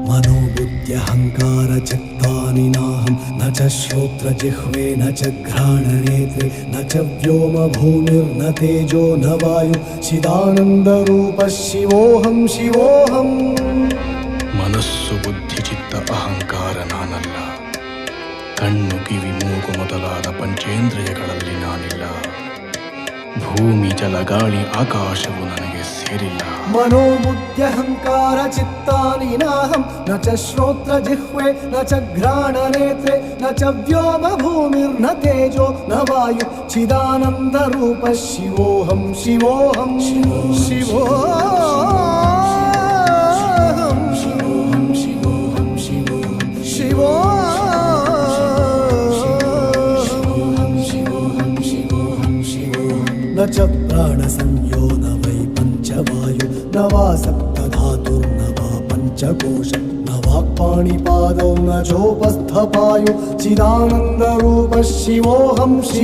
मनोबुद्ध्यहङ्कारचित्तानि नाहं न च श्रोत्रजिह्वे न च घ्राणनेत्रे न च व्योमभूमिर्न तेजो न वायु चिदानन्दरूपः शिवोऽहं शिवोऽहम् ಮನಸ್ಸು ಬುದ್ಧಿ ಚಿತ್ತ ಅಹಂಕಾರ ನಾನಲ್ಲ. ಕಣ್ಣು ಕಿವಿ ಮೂಗು ಮೊದಲಾದ ಪಂಚೇಂದ್ರಿಯಗಳಲ್ಲಿ ನಾನಿಲ್ಲ. ಭೂಮಿ ಜಲ ಗಾಳಿ ಆಕಾಶವು ನನಗೆ ಸೇರಿಲ್ಲ. मनोबुद्ध्यहङ्कारचित्तानि नाहं न च श्रोत्रजिह्वे न च घ्राणनेत्रे न च व्योमभूमिर्न तेजो न वायु चिदानन्दरूपः शिवोऽहं शिवोऽहं शिवोऽहं शिवोऽहं शिवोऽहं शिवोऽहं न च प्राणसंयो न वै पञ्चवायु न वा सप्तधातुर्न वा पञ्चकोश न वाक्पाणिपादौ न चोपस्थपायु चिदानन्दरूपः शिवोऽहं शिवोऽहम्